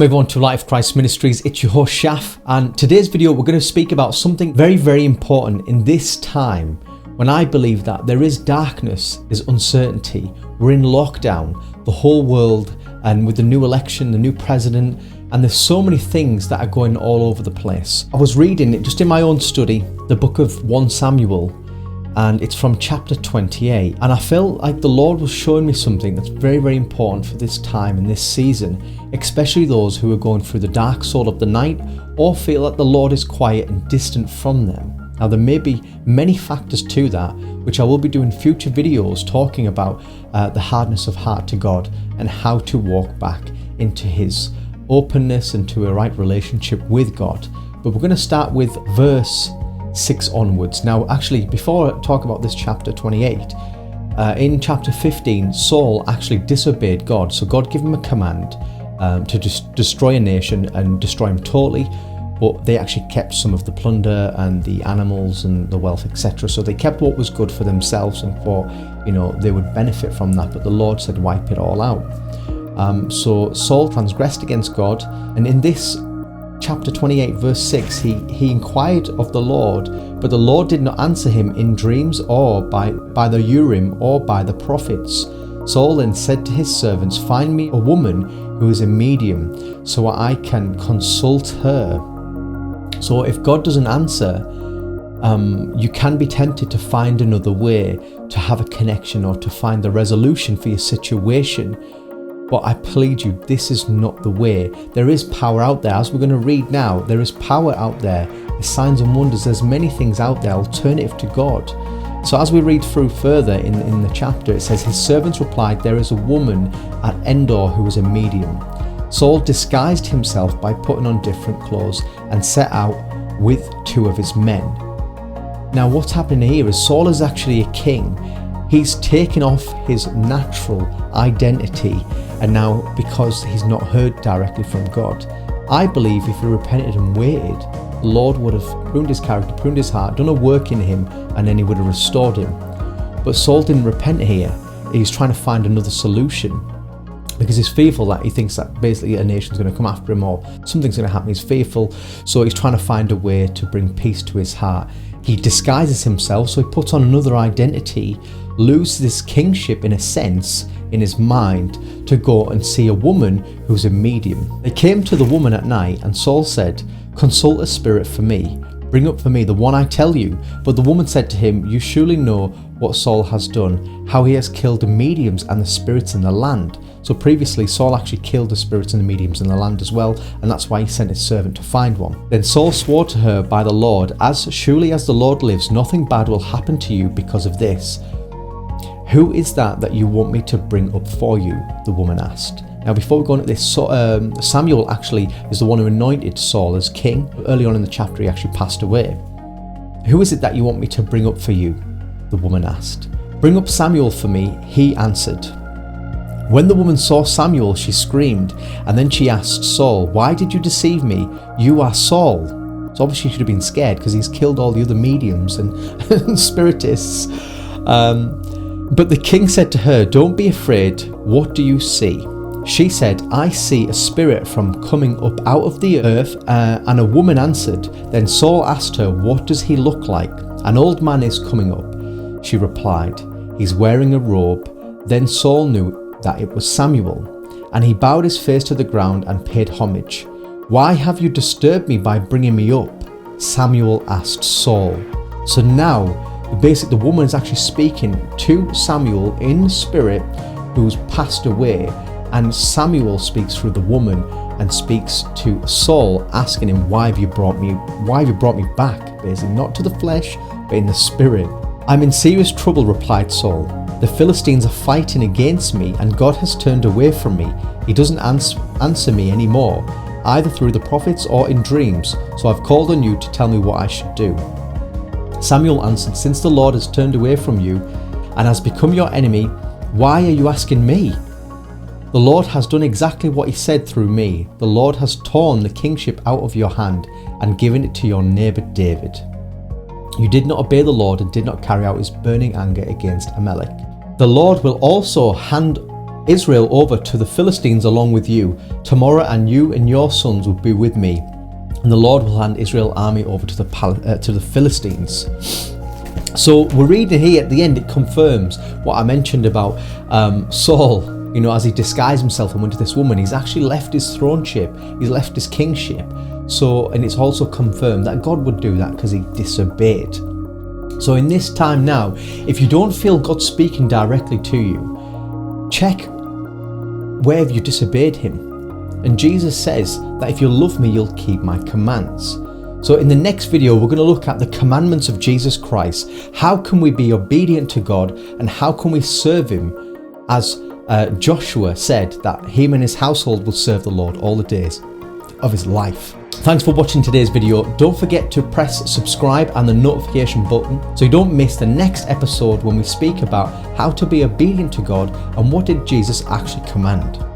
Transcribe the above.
Move on to Life Christ Ministries. It's your host Shaf, and today's video we're going to speak about something very, very important in this time when I believe that there is darkness, there's uncertainty, we're in lockdown, the whole world, and with the new election, the new president, and there's so many things that are going all over the place. I was reading, just in my own study, the book of 1 Samuel, and it's from chapter 28, and I felt like the Lord was showing me something that's very, very important for this time and this season, especially those who are going through the dark soul of the night or feel that the Lord is quiet and distant from them. Now there may be many factors to that, which I will be doing future videos talking about the hardness of heart to God and how to walk back into His openness and to a right relationship with God. But we're going to start with verse 6 onwards. Now actually, before I talk about this chapter 28, in chapter 15 Saul actually disobeyed God. So God gave him a command to destroy a nation and destroy him totally, but they actually kept some of the plunder and the animals and the wealth, etc. So they kept what was good for themselves and thought, they would benefit from that, but the Lord said wipe it all out. So Saul transgressed against God, and in this chapter 28 verse 6 he inquired of the Lord, but the Lord did not answer him in dreams or by the Urim or by the prophets. Saul then said to his servants, find me a woman who is a medium so I can consult her. So if God doesn't answer, you can be tempted to find another way to have a connection or to find the resolution for your situation. But I plead you, this is not the way. There is power out there. As we're going to read now, there is power out there. There's signs and wonders. There's many things out there, alternative to God. So as we read through further in the chapter, it says, his servants replied, there is a woman at Endor who is a medium. Saul disguised himself by putting on different clothes and set out with 2 of his men. Now what's happening here is Saul is actually a king. He's taken off his natural identity, and now because he's not heard directly from God, I believe if he repented and waited, the Lord would have pruned his character, pruned his heart, done a work in him, and then he would have restored him. But Saul didn't repent here. He's trying to find another solution because he's fearful that he thinks that basically a nation's going to come after him or something's going to happen. He's fearful, so he's trying to find a way to bring peace to his heart. He disguises himself, so he puts on another identity, loses his kingship in a sense in his mind to go and see a woman who's a medium. They came to the woman at night, and Saul said, consult a spirit for me, bring up for me the one I tell you. But the woman said to him, you surely know what Saul has done, how he has killed the mediums and the spirits in the land. So previously Saul actually killed the spirits and the mediums in the land as well, and that's why he sent his servant to find one. Then Saul swore to her by the Lord, as surely as the Lord lives, nothing bad will happen to you because of this. Who is that you want me to bring up for you? The woman asked. Now before we go into this, Samuel actually is the one who anointed Saul as king. Early on in the chapter he actually passed away. Who is it that you want me to bring up for you? The woman asked. Bring up Samuel for me, he answered. When the woman saw Samuel, she screamed, and then she asked Saul, why did you deceive me? You are Saul. So obviously she should have been scared because he's killed all the other mediums and spiritists. But the king said to her, don't be afraid, what do you see? She said, I see a spirit from coming up out of the earth, and a woman answered. Then Saul asked her, what does he look like? An old man is coming up. She replied, he's wearing a robe. Then Saul knew that it was Samuel, and he bowed his face to the ground and paid homage. Why have you disturbed me by bringing me up? Samuel asked Saul. So now, basically the woman is actually speaking to Samuel in the spirit who's passed away, and Samuel speaks through the woman and speaks to Saul, asking him, why have you brought me back? Basically, not to the flesh, but in the spirit. I'm in serious trouble, replied Saul. The Philistines are fighting against me, and God has turned away from me. He doesn't answer me anymore, either through the prophets or in dreams, so I've called on you to tell me what I should do. Samuel answered, since the Lord has turned away from you and has become your enemy, why are you asking me? The Lord has done exactly what he said through me. The Lord has torn the kingship out of your hand and given it to your neighbour David. You did not obey the Lord and did not carry out his burning anger against Amalek. The Lord will also hand Israel over to the Philistines along with you. Tomorrow and you and your sons will be with me, and the Lord will hand Israel's army over to the Philistines. So we're reading here at the end, it confirms what I mentioned about Saul, as he disguised himself and went to this woman. He's actually left his throneship, he's left his kingship. So, and it's also confirmed that God would do that because he disobeyed. So in this time now, if you don't feel God speaking directly to you, check where have you disobeyed him. And Jesus says that if you love me, you'll keep my commands. So in the next video, we're going to look at the commandments of Jesus Christ. How can we be obedient to God, and how can we serve him as Joshua said that him and his household will serve the Lord all the days of his life. Thanks for watching today's video. Don't forget to press subscribe and the notification button so you don't miss the next episode when we speak about how to be obedient to God and what did Jesus actually command.